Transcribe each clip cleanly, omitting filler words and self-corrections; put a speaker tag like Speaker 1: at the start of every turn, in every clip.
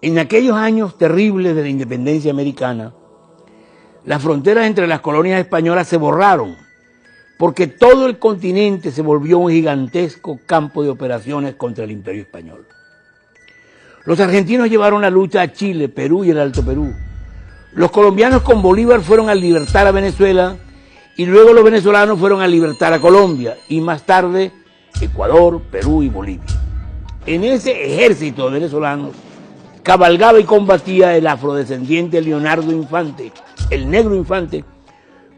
Speaker 1: En aquellos años terribles de la independencia americana, las fronteras entre las colonias españolas se borraron, porque todo el continente se volvió un gigantesco campo de operaciones contra el Imperio Español. Los argentinos llevaron la lucha a Chile, Perú y el Alto Perú. Los colombianos con Bolívar fueron a libertar a Venezuela y luego los venezolanos fueron a libertar a Colombia y más tarde Ecuador, Perú y Bolivia. En ese ejército de venezolanos cabalgaba y combatía el afrodescendiente Leonardo Infante, el Negro Infante,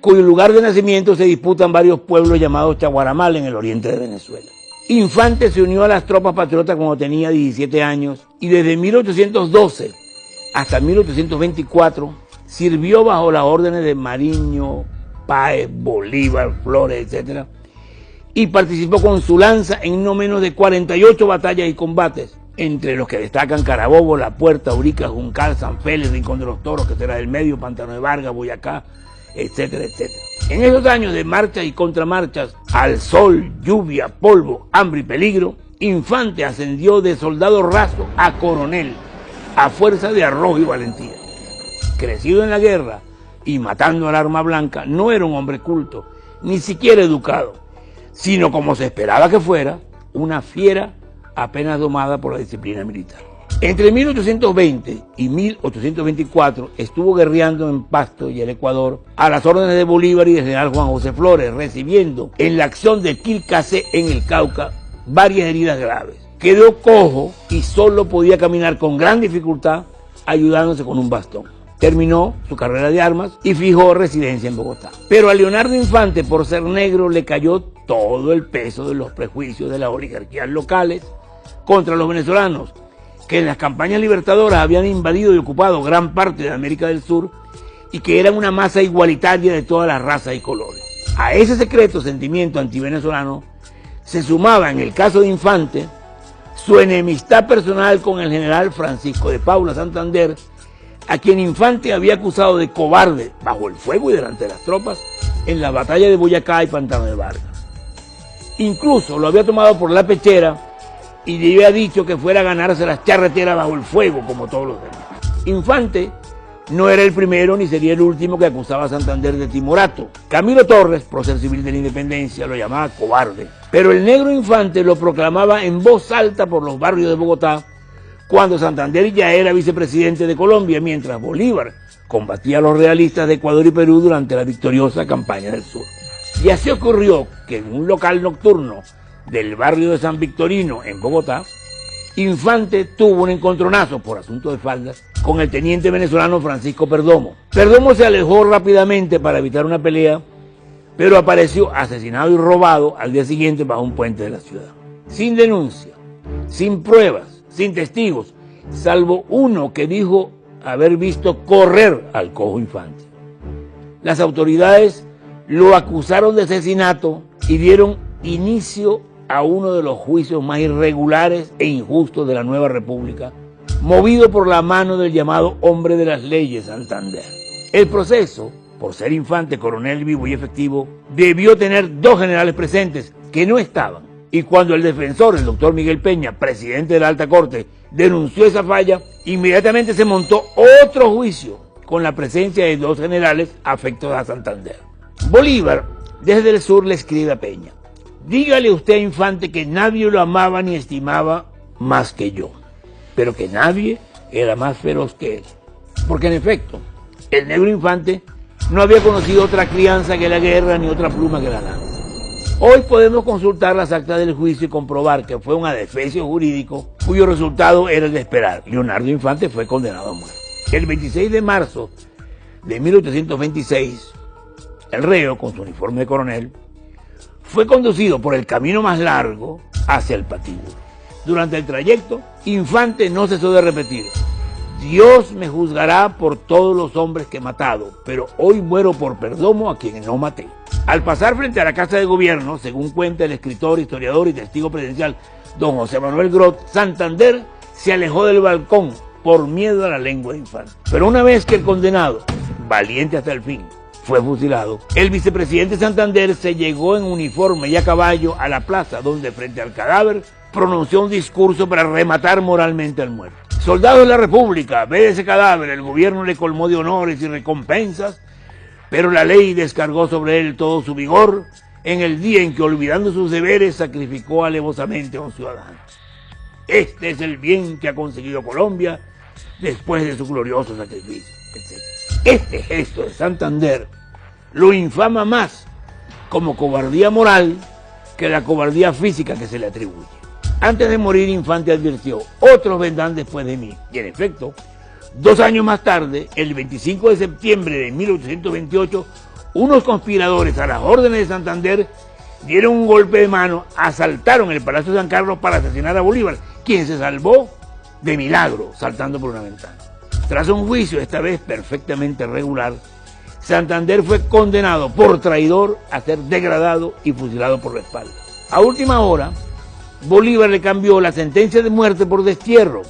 Speaker 1: cuyo lugar de nacimiento se disputan varios pueblos llamados Chaguaramal en el oriente de Venezuela. Infante se unió a las tropas patriotas cuando tenía 17 años y desde 1812 hasta 1824 sirvió bajo las órdenes de Mariño, Páez, Bolívar, Flores, etc. Y participó con su lanza en no menos de 48 batallas y combates, entre los que destacan Carabobo, La Puerta, Urica, Juncal, San Félix, Rincón de los Toros, que será del Medio, Pantano de Vargas, Boyacá, etcétera, etcétera. En esos años de marchas y contramarchas, al sol, lluvia, polvo, hambre y peligro, Infante ascendió de soldado raso a coronel, a fuerza de arrojo y valentía. Crecido en la guerra y matando al arma blanca, no era un hombre culto, ni siquiera educado, sino como se esperaba que fuera, una fiera apenas domada por la disciplina militar. Entre 1820 y 1824 estuvo guerreando en Pasto y el Ecuador a las órdenes de Bolívar y del general Juan José Flores, recibiendo en la acción de Quilcacé en el Cauca varias heridas graves. Quedó cojo y solo podía caminar con gran dificultad ayudándose con un bastón. Terminó su carrera de armas y fijó residencia en Bogotá. Pero a Leonardo Infante, por ser negro, le cayó todo el peso de los prejuicios de las oligarquías locales contra los venezolanos, que en las campañas libertadoras habían invadido y ocupado gran parte de América del Sur y que eran una masa igualitaria de todas las razas y colores. A ese secreto sentimiento antivenezolano se sumaba, en el caso de Infante, su enemistad personal con el general Francisco de Paula Santander, a quien Infante había acusado de cobarde bajo el fuego y delante de las tropas en la batalla de Boyacá y Pantano de Vargas. Incluso lo había tomado por la pechera y le había dicho que fuera a ganarse las charreteras bajo el fuego como todos los demás. Infante no era el primero ni sería el último que acusaba a Santander de timorato. Camilo Torres, prócer civil de la independencia, lo llamaba cobarde. Pero el Negro Infante lo proclamaba en voz alta por los barrios de Bogotá cuando Santander ya era vicepresidente de Colombia, mientras Bolívar combatía a los realistas de Ecuador y Perú durante la victoriosa campaña del sur. Y así ocurrió que en un local nocturno del barrio de San Victorino, en Bogotá, Infante tuvo un encontronazo por asunto de faldas con el teniente venezolano Francisco Perdomo. Perdomo se alejó rápidamente para evitar una pelea, pero apareció asesinado y robado al día siguiente bajo un puente de la ciudad. Sin denuncia, sin pruebas, sin testigos, salvo uno que dijo haber visto correr al cojo Infante. Las autoridades lo acusaron de asesinato y dieron inicio a uno de los juicios más irregulares e injustos de la nueva república, movido por la mano del llamado hombre de las leyes, Santander. El proceso, por ser Infante coronel vivo y efectivo, debió tener dos generales presentes que no estaban, y cuando el defensor, el doctor Miguel Peña, presidente de la Alta Corte, denunció esa falla, inmediatamente se montó otro juicio con la presencia de dos generales afectos a Santander. Bolívar, desde el sur, le escribe a Peña: dígale usted a Infante que nadie lo amaba ni estimaba más que yo, pero que nadie era más feroz que él. Porque en efecto, el Negro Infante no había conocido otra crianza que la guerra ni otra pluma que la lanza. Hoy podemos consultar las actas del juicio y comprobar que fue un adefesio jurídico cuyo resultado era el de esperar. Leonardo Infante fue condenado a muerte. El 26 de marzo de 1826, el reo, con su uniforme de coronel, fue conducido por el camino más largo hacia el patíbulo. Durante el trayecto, Infante no cesó de repetir: Dios me juzgará por todos los hombres que he matado, pero hoy muero por Perdomo, a quien no maté. Al pasar frente a la Casa de Gobierno, según cuenta el escritor, historiador y testigo presidencial don José Manuel Grot, Santander se alejó del balcón por miedo a la lengua de Infante. Pero una vez que el condenado, valiente hasta el fin, fue fusilado, el vicepresidente Santander se llegó en uniforme y a caballo a la plaza donde, frente al cadáver, pronunció un discurso para rematar moralmente al muerto. Soldados de la República, ve ese cadáver, el gobierno le colmó de honores y recompensas, pero la ley descargó sobre él todo su vigor en el día en que, olvidando sus deberes, sacrificó alevosamente a un ciudadano. Este es el bien que ha conseguido Colombia después de su glorioso sacrificio, etc. Este gesto de Santander lo infama más como cobardía moral que la cobardía física que se le atribuye. Antes de morir, Infante advirtió: otros vendrán después de mí. Y en efecto, 2 años más tarde, el 25 de septiembre de 1828, unos conspiradores a las órdenes de Santander dieron un golpe de mano, asaltaron el Palacio de San Carlos para asesinar a Bolívar, quien se salvó de milagro saltando por una ventana. Tras un juicio, esta vez perfectamente regular, Santander fue condenado por traidor a ser degradado y fusilado por la espalda. A última hora, Bolívar le cambió la sentencia de muerte por destierro,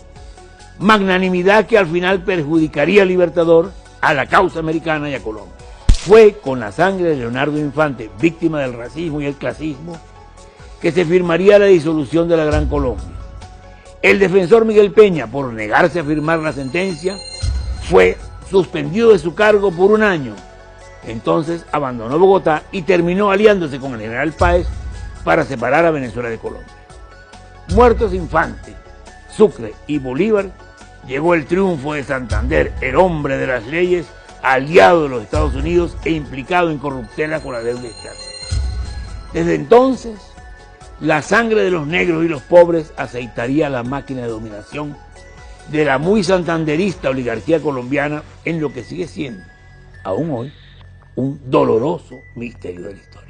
Speaker 1: magnanimidad que al final perjudicaría al Libertador, a la causa americana y a Colombia. Fue con la sangre de Leonardo Infante, víctima del racismo y el clasismo, que se firmaría la disolución de la Gran Colombia. El defensor Miguel Peña, por negarse a firmar la sentencia, fue suspendido de su cargo por 1 año. Entonces abandonó Bogotá y terminó aliándose con el general Páez para separar a Venezuela de Colombia. Muertos Infante, Sucre y Bolívar, llegó el triunfo de Santander, el hombre de las leyes, aliado de los Estados Unidos e implicado en corruptela con la deuda externa. Desde entonces, la sangre de los negros y los pobres aceitaría la máquina de dominación de la muy santanderista oligarquía colombiana en lo que sigue siendo, aún hoy, un doloroso misterio de la historia.